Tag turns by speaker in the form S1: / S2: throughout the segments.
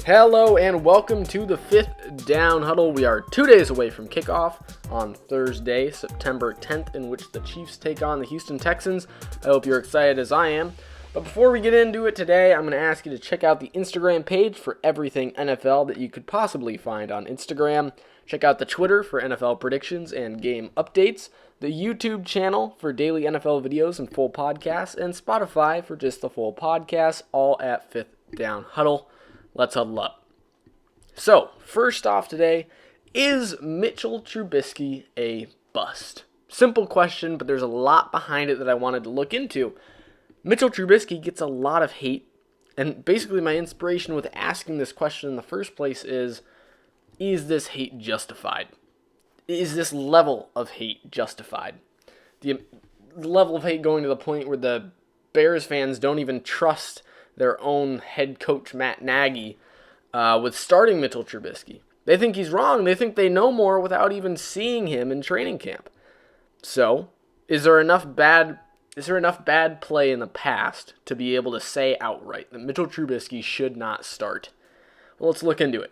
S1: Hello and welcome to the Fifth Down Huddle. We are 2 days away from kickoff on Thursday, September 10th, in which the Chiefs take on the Houston Texans. I hope you're excited as I am. But before we get into it today, I'm going to ask you to check out the Instagram page for everything NFL that you could possibly find on Instagram. Check out the Twitter for NFL predictions and game updates, the YouTube channel for daily NFL videos and full podcasts, and Spotify for just the full podcast, all at Fifth Down Huddle. Let's huddle up. So, first off today, is Mitchell Trubisky a bust? Simple question, but there's a lot behind it that I wanted to look into. Mitchell Trubisky gets a lot of hate, and basically my inspiration with asking this question in the first place is this hate justified? Is this level of hate justified? The level of hate going to the point where the Bears fans don't even trust their own head coach, Matt Nagy, with starting Mitchell Trubisky. They think he's wrong. They think they know more without even seeing him in training camp. So, is there enough bad play in the past to be able to say outright that Mitchell Trubisky should not start? Well, let's look into it.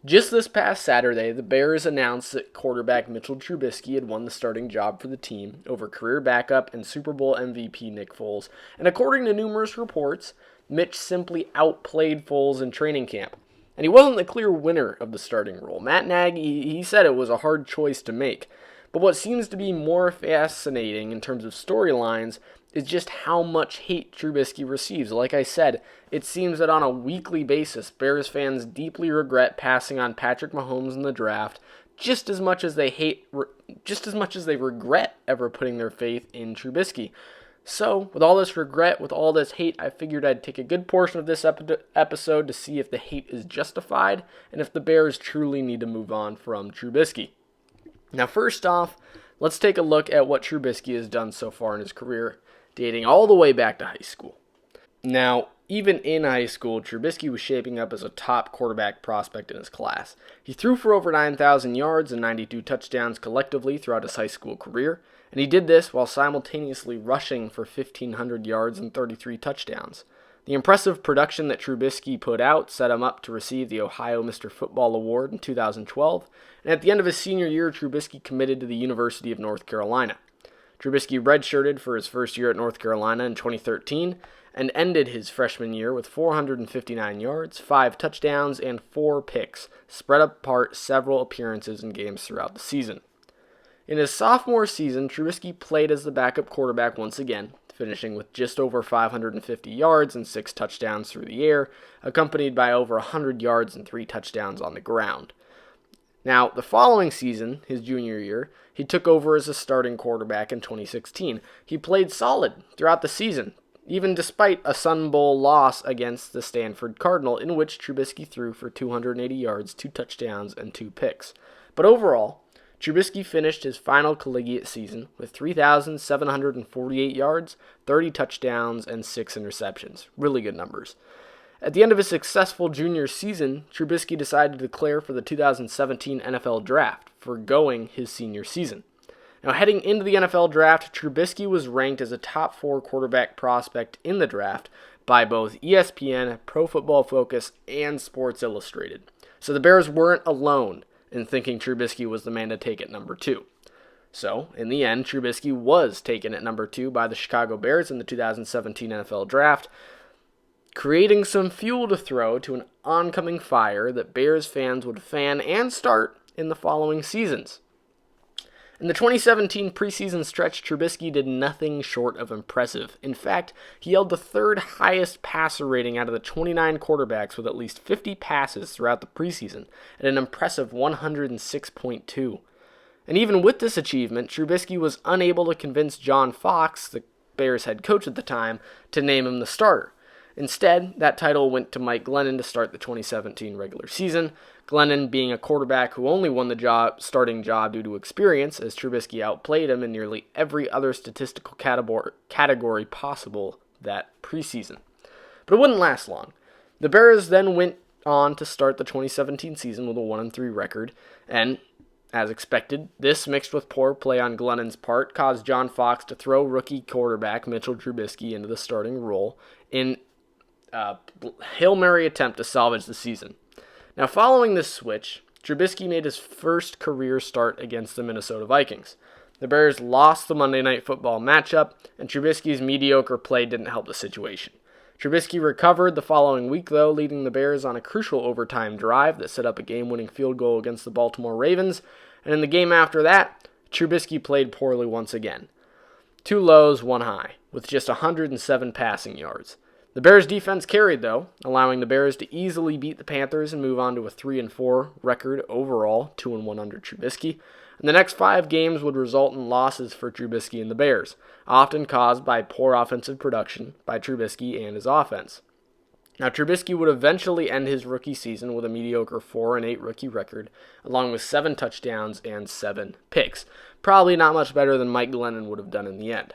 S1: Just this past Saturday, the Bears announced that quarterback Mitchell Trubisky had won the starting job for the team over career backup and Super Bowl MVP Nick Foles. And according to numerous reports, Mitch simply outplayed Foles in training camp. And he wasn't the clear winner of the starting role. Matt Nagy, he said it was a hard choice to make. But what seems to be more fascinating in terms of storylines is just how much hate Trubisky receives. Like I said, it seems that on a weekly basis, Bears fans deeply regret passing on Patrick Mahomes in the draft just as much as they regret ever putting their faith in Trubisky. So, with all this regret, with all this hate, I figured I'd take a good portion of this episode to see if the hate is justified and if the Bears truly need to move on from Trubisky. Now, first off, let's take a look at what Trubisky has done so far in his career, dating all the way back to high school. Now, even in high school, Trubisky was shaping up as a top quarterback prospect in his class. He threw for over 9,000 yards and 92 touchdowns collectively throughout his high school career, and he did this while simultaneously rushing for 1,500 yards and 33 touchdowns. The impressive production that Trubisky put out set him up to receive the Ohio Mr. Football Award in 2012, and at the end of his senior year, Trubisky committed to the University of North Carolina. Trubisky redshirted for his first year at North Carolina in 2013 and ended his freshman year with 459 yards, 5 touchdowns, and 4 picks, spread apart several appearances in games throughout the season. In his sophomore season, Trubisky played as the backup quarterback once again, finishing with just over 550 yards and 6 touchdowns through the air, accompanied by over 100 yards and 3 touchdowns on the ground. Now, the following season, his junior year, he took over as a starting quarterback in 2016. He played solid throughout the season, even despite a Sun Bowl loss against the Stanford Cardinal, in which Trubisky threw for 280 yards, 2 touchdowns, and 2 picks. But overall, Trubisky finished his final collegiate season with 3,748 yards, 30 touchdowns, and 6 interceptions. Really good numbers. At the end of his successful junior season, Trubisky decided to declare for the 2017 NFL Draft, forgoing his senior season. Now, heading into the NFL Draft, Trubisky was ranked as a top 4 quarterback prospect in the draft by both ESPN, Pro Football Focus, and Sports Illustrated. So the Bears weren't alone in thinking Trubisky was the man to take at number 2. So, in the end, Trubisky was taken at number 2 by the Chicago Bears in the 2017 NFL Draft, creating some fuel to throw to an oncoming fire that Bears fans would fan and start in the following seasons. In the 2017 preseason stretch, Trubisky did nothing short of impressive. In fact, he held the 3rd highest passer rating out of the 29 quarterbacks with at least 50 passes throughout the preseason, at an impressive 106.2. And even with this achievement, Trubisky was unable to convince John Fox, the Bears head coach at the time, to name him the starter. Instead, that title went to Mike Glennon to start the 2017 regular season, Glennon being a quarterback who only won the starting job due to experience, as Trubisky outplayed him in nearly every other statistical category possible that preseason. But it wouldn't last long. The Bears then went on to start the 2017 season with a 1-3 record, and as expected, this mixed with poor play on Glennon's part caused John Fox to throw rookie quarterback Mitchell Trubisky into the starting role in a Hail Mary attempt to salvage the season. Now, following this switch, Trubisky made his first career start against the Minnesota Vikings. The Bears lost the Monday Night Football matchup, and Trubisky's mediocre play didn't help the situation. Trubisky recovered the following week, though, leading the Bears on a crucial overtime drive that set up a game-winning field goal against the Baltimore Ravens, and in the game after that, Trubisky played poorly once again. 2 lows, 1 high, with just 107 passing yards. The Bears' defense carried, though, allowing the Bears to easily beat the Panthers and move on to a 3-4 record overall, 2-1 under Trubisky. And the next 5 games would result in losses for Trubisky and the Bears, often caused by poor offensive production by Trubisky and his offense. Now, Trubisky would eventually end his rookie season with a mediocre 4-8 rookie record, along with 7 touchdowns and 7 picks. Probably not much better than Mike Glennon would have done in the end.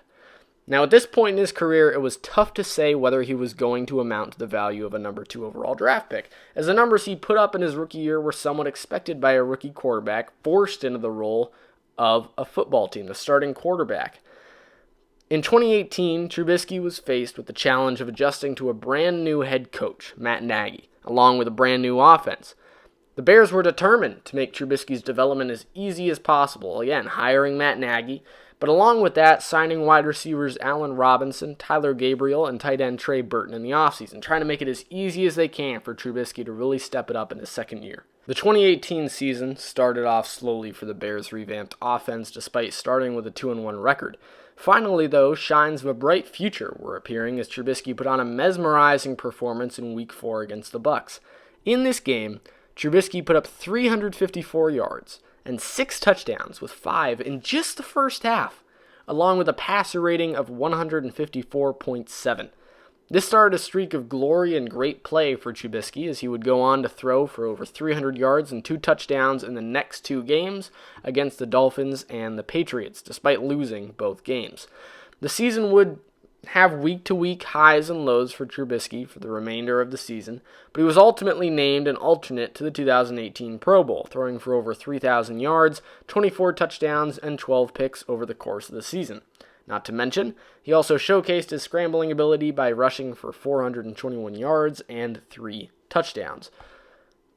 S1: Now, at this point in his career, it was tough to say whether he was going to amount to the value of a number 2 overall draft pick, as the numbers he put up in his rookie year were somewhat expected by a rookie quarterback forced into the role of a football team, the starting quarterback. In 2018, Trubisky was faced with the challenge of adjusting to a brand new head coach, Matt Nagy, along with a brand new offense. The Bears were determined to make Trubisky's development as easy as possible, again, hiring Matt Nagy, but along with that, signing wide receivers Allen Robinson, Tyler Gabriel, and tight end Trey Burton in the offseason, trying to make it as easy as they can for Trubisky to really step it up in his second year. The 2018 season started off slowly for the Bears' revamped offense, despite starting with a 2-1 record. Finally, though, signs of a bright future were appearing as Trubisky put on a mesmerizing performance in Week 4 against the Bucs. In this game, Trubisky put up 354 yards and 6 touchdowns with 5 in just the first half, along with a passer rating of 154.7. This started a streak of glory and great play for Trubisky as he would go on to throw for over 300 yards and 2 touchdowns in the next 2 games against the Dolphins and the Patriots, despite losing both games. The season would have week-to-week highs and lows for Trubisky for the remainder of the season, but he was ultimately named an alternate to the 2018 Pro Bowl, throwing for over 3,000 yards, 24 touchdowns, and 12 picks over the course of the season. Not to mention, he also showcased his scrambling ability by rushing for 421 yards and 3 touchdowns.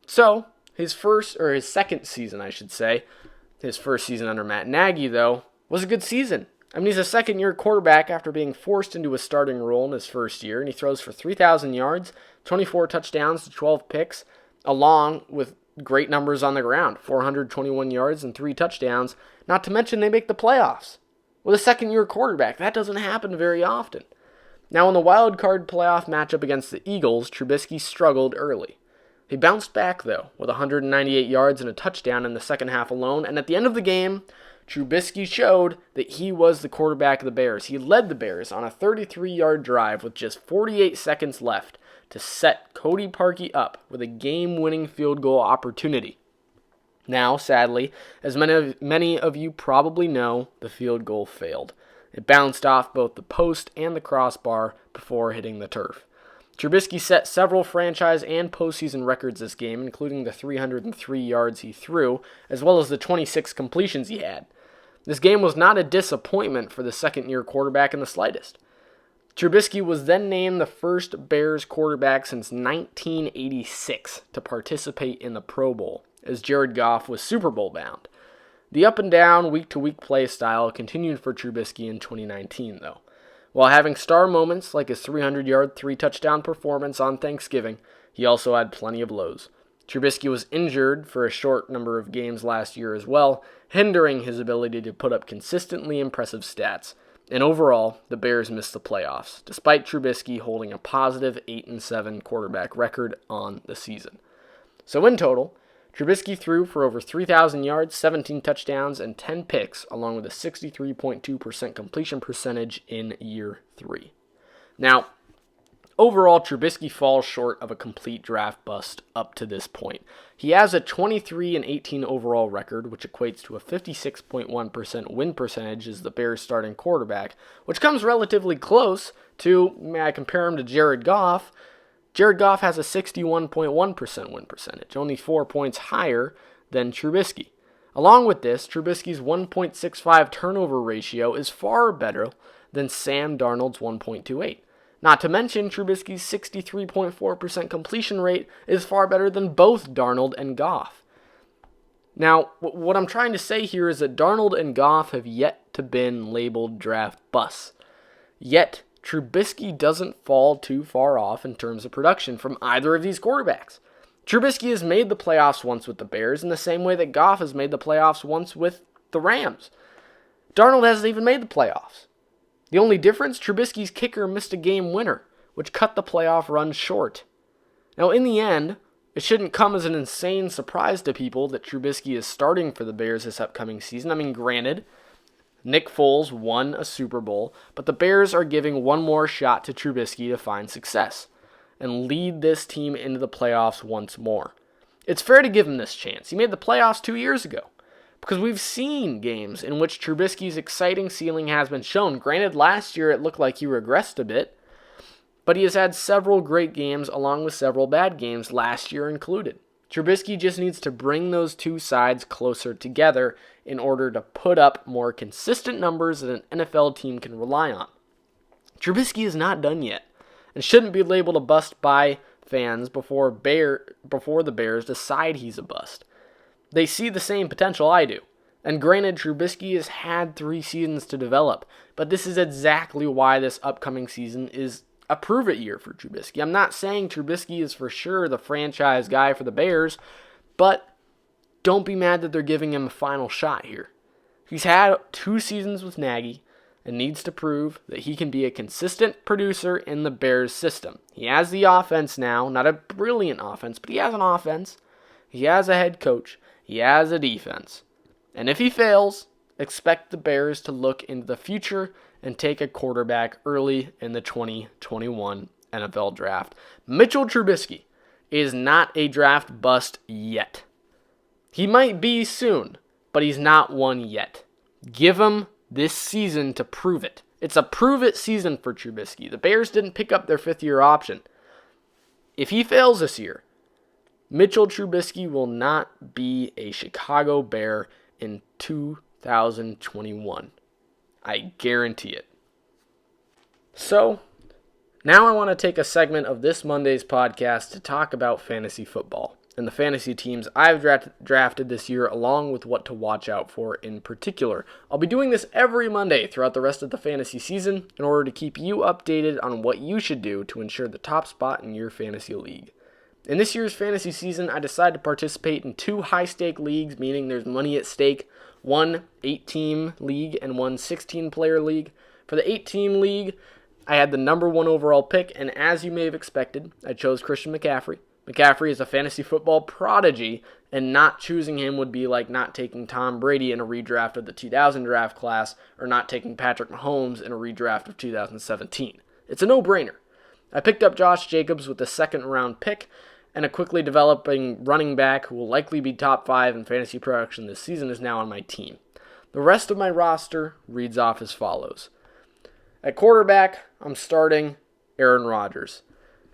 S1: So, his second season under Matt Nagy, though, was a good season. I mean, he's a second-year quarterback after being forced into a starting role in his first year, and he throws for 3,000 yards, 24 touchdowns to 12 picks, along with great numbers on the ground, 421 yards and 3 touchdowns. Not to mention they make the playoffs. With a second-year quarterback, that doesn't happen very often. Now, in the wild card playoff matchup against the Eagles, Trubisky struggled early. He bounced back, though, with 198 yards and a touchdown in the second half alone, and at the end of the game, Trubisky showed that he was the quarterback of the Bears. He led the Bears on a 33-yard drive with just 48 seconds left to set Cody Parkey up with a game-winning field goal opportunity. Now, sadly, as many of you probably know, the field goal failed. It bounced off both the post and the crossbar before hitting the turf. Trubisky set several franchise and postseason records this game, including the 303 yards he threw, as well as the 26 completions he had. This game was not a disappointment for the second-year quarterback in the slightest. Trubisky was then named the first Bears quarterback since 1986 to participate in the Pro Bowl, as Jared Goff was Super Bowl bound. The up-and-down, week-to-week play style continued for Trubisky in 2019, though. While having star moments like his 300-yard, 3-touchdown performance on Thanksgiving, he also had plenty of lows. Trubisky was injured for a short number of games last year as well, hindering his ability to put up consistently impressive stats. And overall, the Bears missed the playoffs, despite Trubisky holding a positive 8-7 quarterback record on the season. So in total, Trubisky threw for over 3,000 yards, 17 touchdowns, and 10 picks, along with a 63.2% completion percentage in year 3. Now, overall, Trubisky falls short of a complete draft bust up to this point. He has a 23-18 overall record, which equates to a 56.1% win percentage as the Bears' starting quarterback, which comes relatively close to, may I compare him to Jared Goff. Jared Goff has a 61.1% win percentage, only 4 points higher than Trubisky. Along with this, Trubisky's 1.65 turnover ratio is far better than Sam Darnold's 1.28. Not to mention, Trubisky's 63.4% completion rate is far better than both Darnold and Goff. Now, what I'm trying to say here is that Darnold and Goff have yet to been labeled draft busts. Yet, Trubisky doesn't fall too far off in terms of production from either of these quarterbacks. Trubisky has made the playoffs once with the Bears in the same way that Goff has made the playoffs once with the Rams. Darnold hasn't even made the playoffs. The only difference, Trubisky's kicker missed a game winner, which cut the playoff run short. Now, in the end, it shouldn't come as an insane surprise to people that Trubisky is starting for the Bears this upcoming season. I mean, granted, Nick Foles won a Super Bowl, but the Bears are giving one more shot to Trubisky to find success and lead this team into the playoffs once more. It's fair to give him this chance. He made the playoffs 2 years ago. Because we've seen games in which Trubisky's exciting ceiling has been shown. Granted, last year it looked like he regressed a bit, but he has had several great games along with several bad games, last year included. Trubisky just needs to bring those two sides closer together in order to put up more consistent numbers that an NFL team can rely on. Trubisky is not done yet and shouldn't be labeled a bust by fans before the Bears decide he's a bust. They see the same potential I do. And granted, Trubisky has had 3 seasons to develop, but this is exactly why this upcoming season is a prove-it year for Trubisky. I'm not saying Trubisky is for sure the franchise guy for the Bears, but don't be mad that they're giving him a final shot here. He's had 2 seasons with Nagy and needs to prove that he can be a consistent producer in the Bears system. He has the offense now, not a brilliant offense, but he has an offense. He has a head coach. He has a defense. And if he fails, expect the Bears to look into the future and take a quarterback early in the 2021 NFL Draft. Mitchell Trubisky is not a draft bust yet. He might be soon, but he's not one yet. Give him this season to prove it. It's a prove-it season for Trubisky. The Bears didn't pick up their 5th-year option. If he fails this year, Mitchell Trubisky will not be a Chicago Bear in 2021. I guarantee it. So, now I want to take a segment of this Monday's podcast to talk about fantasy football and the fantasy teams I've drafted this year, along with what to watch out for in particular. I'll be doing this every Monday throughout the rest of the fantasy season in order to keep you updated on what you should do to ensure the top spot in your fantasy league. In this year's fantasy season, I decided to participate in 2 high-stake leagues, meaning there's money at stake, one 8-team league and one 16-player league. For the 8-team league, I had the number 1 overall pick, and as you may have expected, I chose Christian McCaffrey. McCaffrey is a fantasy football prodigy, and not choosing him would be like not taking Tom Brady in a redraft of the 2000 draft class or not taking Patrick Mahomes in a redraft of 2017. It's a no-brainer. I picked up Josh Jacobs with the 2nd-round pick, and a quickly developing running back who will likely be top 5 in fantasy production this season is now on my team. The rest of my roster reads off as follows. At quarterback, I'm starting Aaron Rodgers.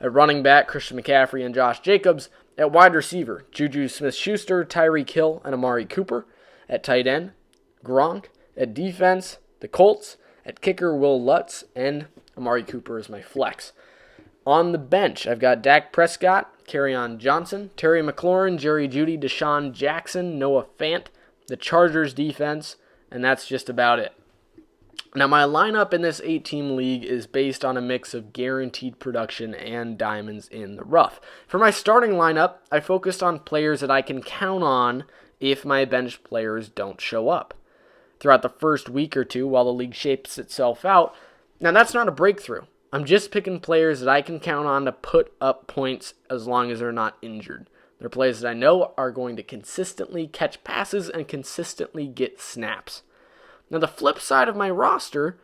S1: At running back, Christian McCaffrey and Josh Jacobs. At wide receiver, Juju Smith-Schuster, Tyreek Hill, and Amari Cooper. At tight end, Gronk. At defense, the Colts. At kicker, Will Lutz, and Amari Cooper is my flex. On the bench, I've got Dak Prescott, Kerryon Johnson, Terry McLaurin, Jerry Jeudy, Deshaun Jackson, Noah Fant, the Chargers defense, and that's just about it. Now, my lineup in this 8-team league is based on a mix of guaranteed production and diamonds in the rough. For my starting lineup, I focused on players that I can count on if my bench players don't show up throughout the first week or 2 while the league shapes itself out. Now, that's not a breakthrough. I'm just picking players that I can count on to put up points as long as they're not injured. They're players that I know are going to consistently catch passes and consistently get snaps. Now, the flip side of my roster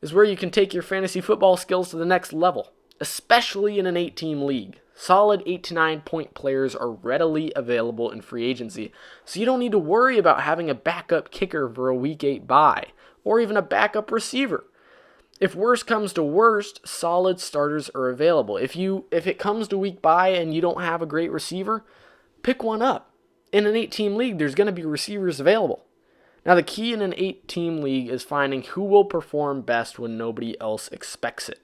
S1: is where you can take your fantasy football skills to the next level, especially in an 8-team league. Solid 8 to 9 point players are readily available in free agency, so you don't need to worry about having a backup kicker for a week 8 bye, or even a backup receiver. If worst comes to worst, solid starters are available. If it comes to week bye and you don't have a great receiver, pick one up. In an 8-team league, there's going to be receivers available. Now, the key in an 8-team league is finding who will perform best when nobody else expects it.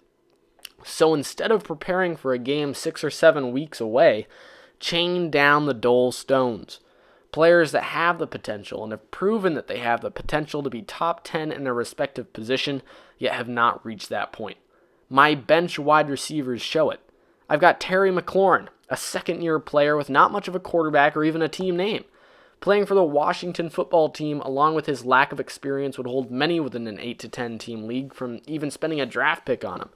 S1: So instead of preparing for a game 6 or 7 weeks away, chain down the dull stones. Players that have the potential and have proven that they have the potential to be top 10 in their respective position, yet have not reached that point. My bench wide receivers show it. I've got Terry McLaurin, a second-year player with not much of a quarterback or even a team name. Playing for the Washington football team, along with his lack of experience, would hold many within an 8 to 10 team league from even spending a draft pick on him.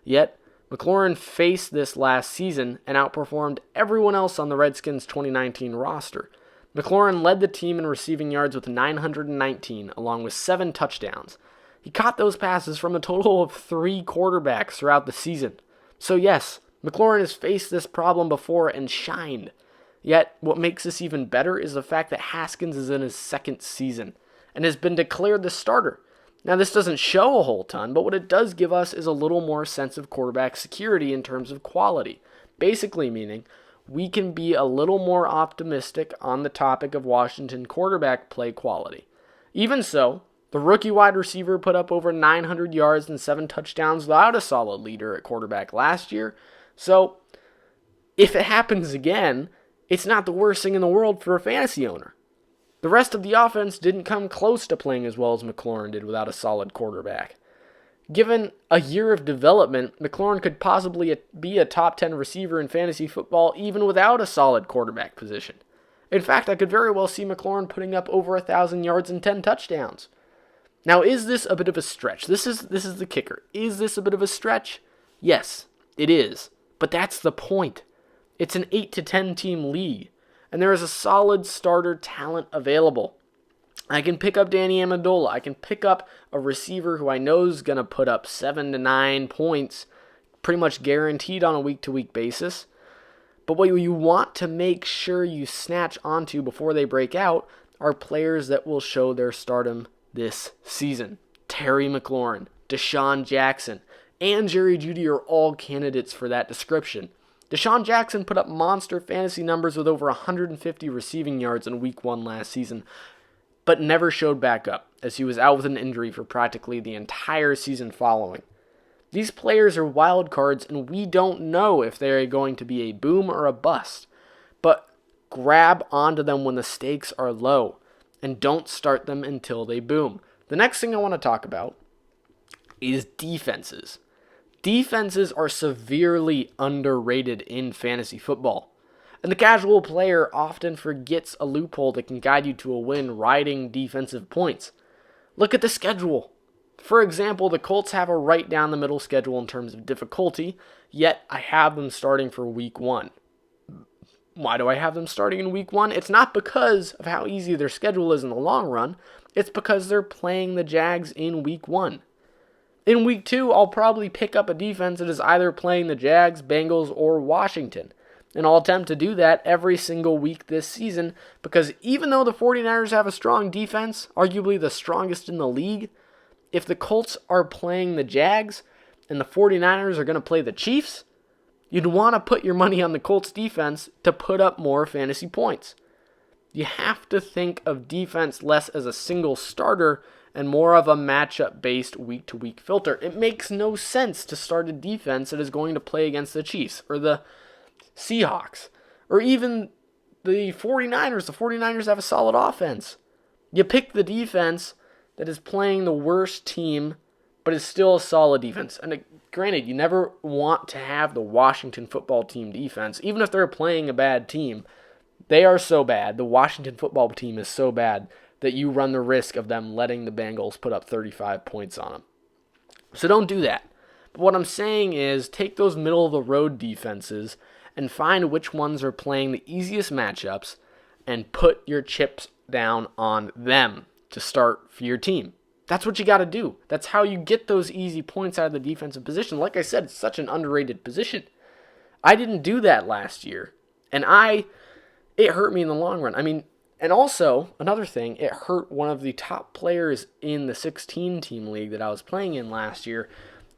S1: Yet, McLaurin faced this last season and outperformed everyone else on the Redskins' 2019 roster. McLaurin led the team in receiving yards with 919, along with 7 touchdowns. He caught those passes from a total of 3 quarterbacks throughout the season. So yes, McLaurin has faced this problem before and shined. Yet, what makes this even better is the fact that Haskins is in his 2nd season and has been declared the starter. Now, this doesn't show a whole ton, but what it does give us is a little more sense of quarterback security in terms of quality. Basically meaning, we can be a little more optimistic on the topic of Washington quarterback play quality. Even so, the rookie wide receiver put up over 900 yards and 7 touchdowns without a solid leader at quarterback last year. So, if it happens again, it's not the worst thing in the world for a fantasy owner. The rest of the offense didn't come close to playing as well as McLaurin did without a solid quarterback. Given a year of development, McLaurin could possibly be a top 10 receiver in fantasy football even without a solid quarterback position. In fact, I could very well see McLaurin putting up over 1,000 yards and 10 touchdowns. Now, is this a bit of a stretch? This is the kicker. Is this a bit of a stretch? Yes, it is. But that's the point. It's an 8 to 10 team league, and there is a solid starter talent available. I can pick up Danny Amendola. I can pick up a receiver who I know is going to put up 7 to 9 points, pretty much guaranteed on a week-to-week basis. But what you want to make sure you snatch onto before they break out are players that will show their stardom this season. Terry McLaurin, Deshaun Jackson, and Jerry Jeudy are all candidates for that description. Deshaun Jackson put up monster fantasy numbers with over 150 receiving yards in Week 1 last season, but never showed back up, as he was out with an injury for practically the entire season following. These players are wild cards, and we don't know if they are going to be a boom or a bust, but grab onto them when the stakes are low, and don't start them until they boom. The next thing I want to talk about is defenses. Defenses are severely underrated in fantasy football, and the casual player often forgets a loophole that can guide you to a win riding defensive points. Look at the schedule. For example, the Colts have a right down the middle schedule in terms of difficulty, yet I have them starting for Week 1. Why do I have them starting in Week 1? It's not because of how easy their schedule is in the long run. It's because they're playing the Jags in Week 1. In Week 2, I'll probably pick up a defense that is either playing the Jags, Bengals, or Washington. And I'll attempt to do that every single week this season because even though the 49ers have a strong defense, arguably the strongest in the league, if the Colts are playing the Jags and the 49ers are going to play the Chiefs, you'd want to put your money on the Colts defense to put up more fantasy points. You have to think of defense less as a single starter and more of a matchup-based week-to-week filter. It makes no sense to start a defense that is going to play against the Chiefs or the Seahawks or even the 49ers. The 49ers have a solid offense. You pick the defense that is playing the worst team but is still a solid defense. And granted, you never want to have the Washington football team defense. Even if they're playing a bad team, they are so bad. The Washington football team is so bad that you run the risk of them letting the Bengals put up 35 points on them. So don't do that. But what I'm saying is take those middle-of-the-road defenses and find which ones are playing the easiest matchups and put your chips down on them to start for your team. That's what you got to do. That's how you get those easy points out of the defensive position. Like I said, it's such an underrated position. I didn't do that last year, and it hurt me in the long run. And also, another thing, it hurt one of the top players in the 16-team league that I was playing in last year.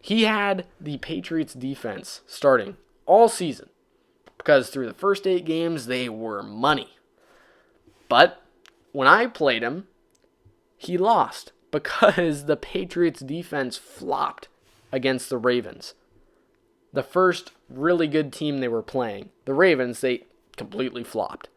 S1: He had the Patriots defense starting all season because through the first 8 games, they were money. But when I played him, he lost because the Patriots defense flopped against the Ravens. the first really good team they were playing, the Ravens, they completely flopped.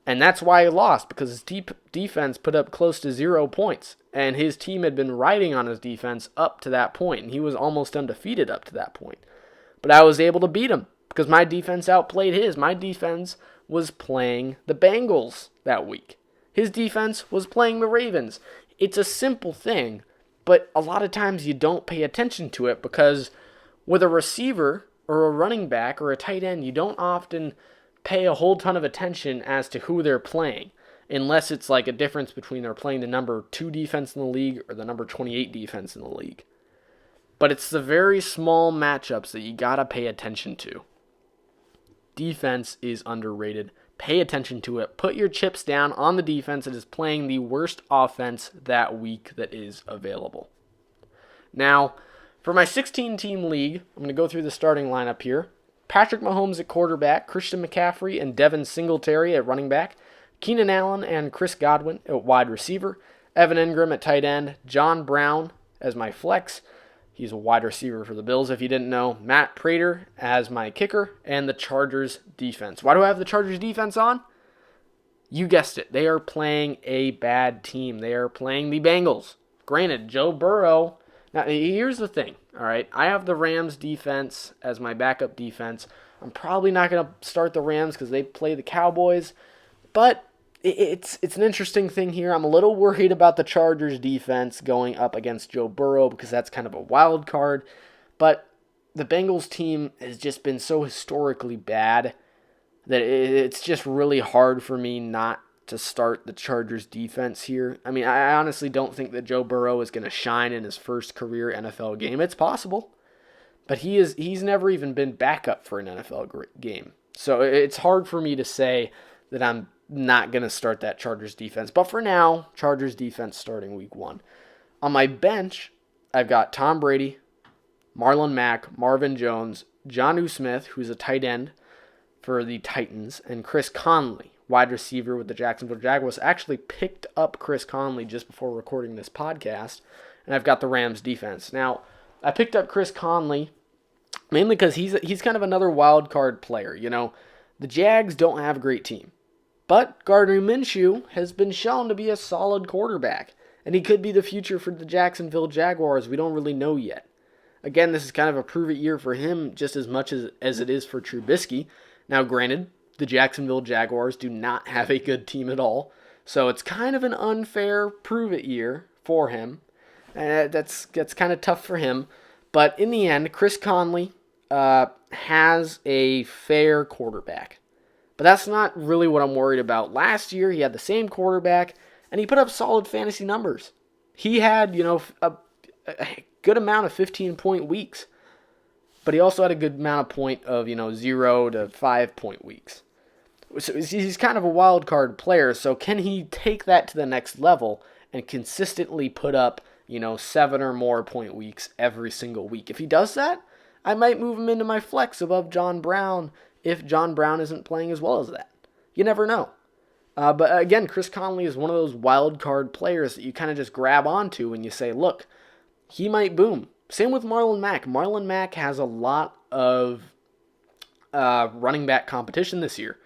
S1: And that's why he lost, because his defense put up close to 0 points. And his team had been riding on his defense up to that point, and he was almost undefeated up to that point. But I was able to beat him because my defense outplayed his. My defense was playing the Bengals that week. His defense was playing the Ravens. It's a simple thing, but a lot of times you don't pay attention to it because with a receiver or a running back or a tight end, you don't often pay a whole ton of attention as to who they're playing, unless it's like a difference between they're playing the number 2 defense in the league or the number 28 defense in the league. But it's the very small matchups that you gotta pay attention to. Defense is underrated. Pay attention to it. Put your chips down on the defense that is playing the worst offense that week that is available. Now, for my 16-team league, I'm going to go through the starting lineup here. Patrick Mahomes at quarterback, Christian McCaffrey and Devin Singletary at running back, Keenan Allen and Chris Godwin at wide receiver, Evan Engram at tight end, John Brown as my flex. He's a wide receiver for the Bills, if you didn't know. Matt Prater as my kicker, and the Chargers defense. Why do I have the Chargers defense on? You guessed it. They are playing a bad team. They are playing the Bengals. Granted, Joe Burrow. Now, here's the thing, all right? I have the Rams defense as my backup defense. I'm probably not going to start the Rams because they play the Cowboys, but it's an interesting thing here. I'm a little worried about the Chargers defense going up against Joe Burrow because that's kind of a wild card. But the Bengals team has just been so historically bad that it's just really hard for me not to start the Chargers defense here. I mean, I honestly don't think that Joe Burrow is going to shine in his first career NFL game. It's possible, but he's never even been backup for an NFL game. So it's hard for me to say that I'm not going to start that Chargers defense. But for now, Chargers defense starting week 1. On my bench, I've got Tom Brady, Marlon Mack, Marvin Jones, Jonnu Smith, who's a tight end for the Titans, and Chris Conley, wide receiver with the Jacksonville Jaguars. I actually picked up Chris Conley just before recording this podcast, and I've got the Rams defense. Now, I picked up Chris Conley mainly because he's kind of another wild card player. You know, the Jags don't have a great team. But Gardner Minshew has been shown to be a solid quarterback, and he could be the future for the Jacksonville Jaguars. We don't really know yet. Again, this is kind of a prove-it year for him just as much as it is for Trubisky. Now, granted, the Jacksonville Jaguars do not have a good team at all, so it's kind of an unfair prove-it year for him. And that's kind of tough for him. But in the end, Chris Conley has a fair quarterback. But that's not really what I'm worried about. Last year, he had the same quarterback, and he put up solid fantasy numbers. He had, a good amount of 15-point weeks. But he also had a good amount of 0 to 5-point weeks. So he's kind of a wild card player. So can he take that to the next level and consistently put up, 7 or more point weeks every single week? If he does that, I might move him into my flex above John Brown if John Brown isn't playing as well as that. You never know. But again, Chris Conley is one of those wild card players that you kind of just grab onto and you say, look, he might boom. Same with Marlon Mack. Marlon Mack has a lot of running back competition this year.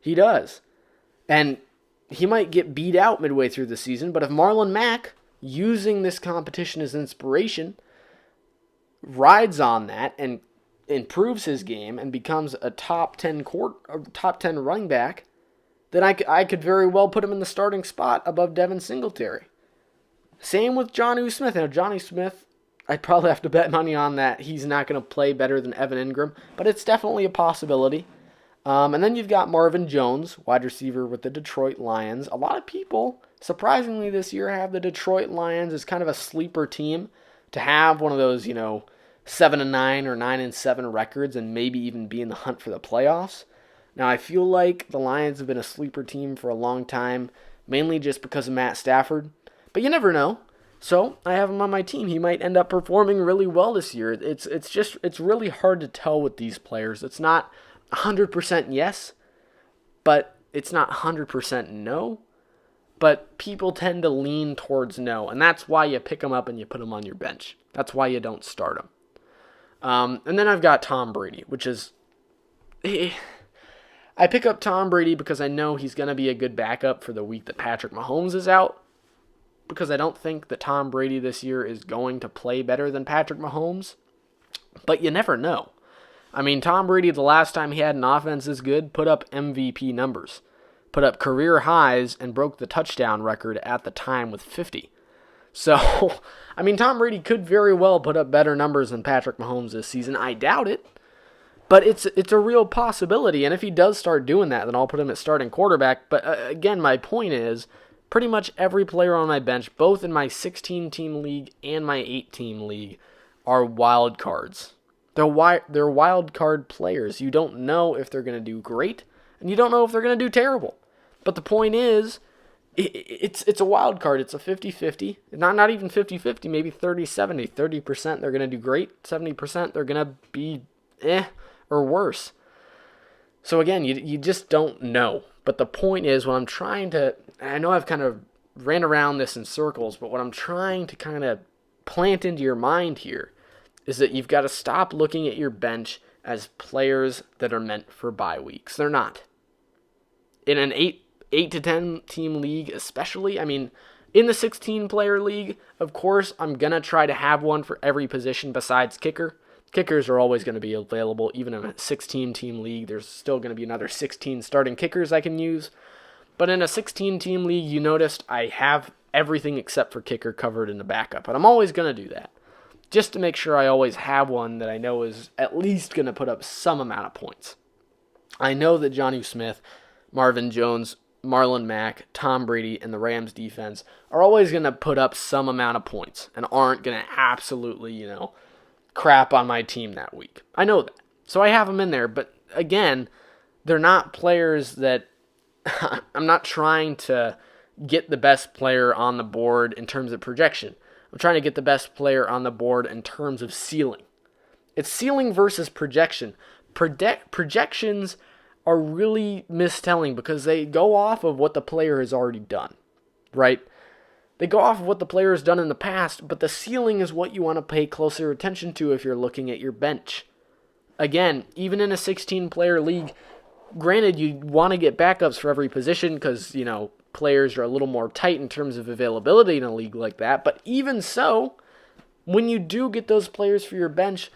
S1: He does. And he might get beat out midway through the season, but if Marlon Mack, using this competition as inspiration, rides on that and improves his game and becomes a top 10 running back, then I could very well put him in the starting spot above Devin Singletary. Same with Jonnu Smith. Now, Jonnu Smith, I'd probably have to bet money on that he's not going to play better than Evan Engram, but it's definitely a possibility. And then you've got Marvin Jones, wide receiver with the Detroit Lions. A lot of people, surprisingly this year, have the Detroit Lions as kind of a sleeper team to have one of those, 7-9 or 9-7 records and maybe even be in the hunt for the playoffs. Now, I feel like the Lions have been a sleeper team for a long time, mainly just because of Matt Stafford. But you never know. So I have him on my team. He might end up performing really well this year. It's really hard to tell with these players. It's not 100% yes, but it's not 100% no. But people tend to lean towards no, and that's why you pick them up and you put them on your bench. That's why you don't start them. And then I've got Tom Brady, which is... I pick up Tom Brady because I know he's going to be a good backup for the week that Patrick Mahomes is out, because I don't think that Tom Brady this year is going to play better than Patrick Mahomes, but you never know. I mean, Tom Brady, the last time he had an offense this good, put up MVP numbers, put up career highs, and broke the touchdown record at the time with 50. So, I mean, Tom Brady could very well put up better numbers than Patrick Mahomes this season. I doubt it. But it's a real possibility, and if he does start doing that, then I'll put him at starting quarterback. But again, my point is, pretty much every player on my bench, both in my 16-team league and my 8-team league, are wild cards. They're wild card players. You don't know if they're going to do great, and you don't know if they're going to do terrible. But the point is, it's a wild card. It's a 50-50. Not even 50-50, maybe 30-70. 30% they're going to do great, 70% they're going to be or worse. So again, you just don't know. But the point is, what I'm trying to, I know I've kind of ran around this in circles, but what I'm trying to kind of plant into your mind here is that you've got to stop looking at your bench as players that are meant for bye weeks. They're not. In an 8 to 10 team league especially, I mean, in the 16-player league, of course, I'm going to try to have one for every position besides kicker. Kickers are always going to be available. Even in a 16-team league, there's still going to be another 16 starting kickers I can use. But in a 16-team league, you noticed I have everything except for kicker covered in the backup. And I'm always going to do that, just to make sure I always have one that I know is at least going to put up some amount of points. I know that Jonnu Smith, Marvin Jones, Marlon Mack, Tom Brady, and the Rams defense are always going to put up some amount of points and aren't going to absolutely, crap on my team that week. I know that. So I have them in there, but again, they're not players that I'm not trying to get the best player on the board in terms of projection. I'm trying to get the best player on the board in terms of ceiling. It's ceiling versus projection. Projections are really mistelling because they go off of what the player has already done, right? They go off of what the player has done in the past, but the ceiling is what you want to pay closer attention to if you're looking at your bench. Again, even in a 16-player league, granted, you want to get backups for every position because, players are a little more tight in terms of availability in a league like that. But even so, when you do get those players for your bench,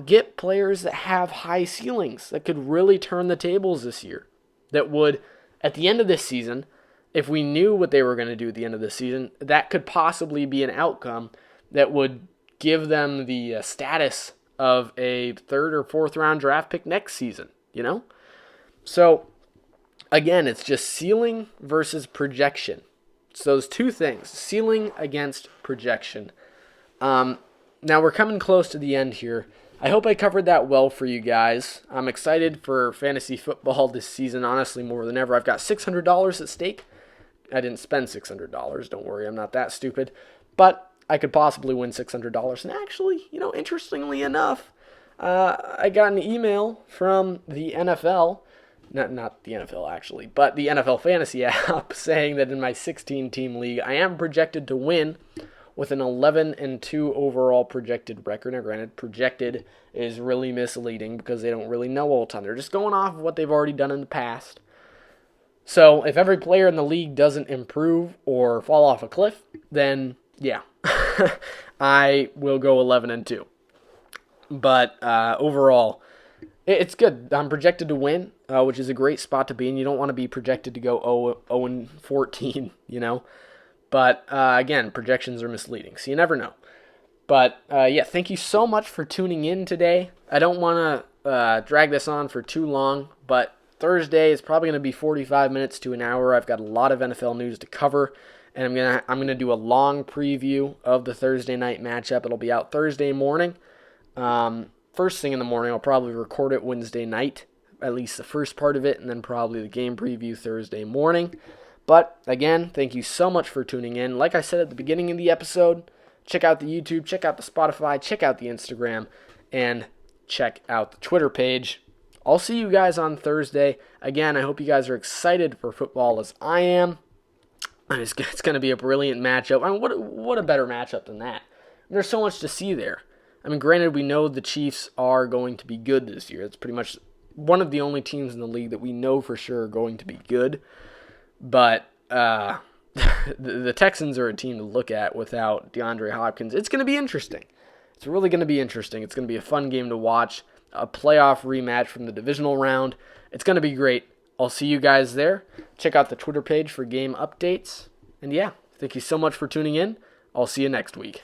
S1: get players that have high ceilings that could really turn the tables this year. That would, at the end of this season, if we knew what they were going to do at the end of the season, that could possibly be an outcome that would give them the status of a 3rd or 4th round draft pick next season, So, again, it's just ceiling versus projection. It's those two things, ceiling against projection. Now, we're coming close to the end here. I hope I covered that well for you guys. I'm excited for fantasy football this season, honestly, more than ever. I've got $600 at stake. I didn't spend $600. Don't worry, I'm not that stupid. But I could possibly win $600. And actually, interestingly enough, I got an email from the NFL, not the NFL actually, but the NFL Fantasy app saying that in my 16-team league, I am projected to win with an 11-2 overall projected record. Now, granted, projected is really misleading because they don't really know all the time. They're just going off of what they've already done in the past. So if every player in the league doesn't improve or fall off a cliff, then yeah, I will go 11-2. But overall, it's good. I'm projected to win, which is a great spot to be in. You don't want to be projected to go 0-14, But again, projections are misleading, so you never know. But yeah, thank you so much for tuning in today. I don't want to drag this on for too long, but Thursday is probably going to be 45 minutes to an hour. I've got a lot of NFL news to cover, and I'm gonna do a long preview of the Thursday night matchup. It'll be out Thursday morning. First thing in the morning, I'll probably record it Wednesday night, at least the first part of it, and then probably the game preview Thursday morning. But again, thank you so much for tuning in. Like I said at the beginning of the episode, check out the YouTube, check out the Spotify, check out the Instagram, and check out the Twitter page. I'll see you guys on Thursday. Again, I hope you guys are excited for football as I am. It's going to be a brilliant matchup. I mean, what a better matchup than that? There's so much to see there. I mean, granted, we know the Chiefs are going to be good this year. It's pretty much one of the only teams in the league that we know for sure are going to be good. But the Texans are a team to look at without DeAndre Hopkins. It's going to be interesting. It's really going to be interesting. It's going to be a fun game to watch. A playoff rematch from the divisional round. It's going to be great. I'll see you guys there. Check out the Twitter page for game updates. And yeah, thank you so much for tuning in. I'll see you next week.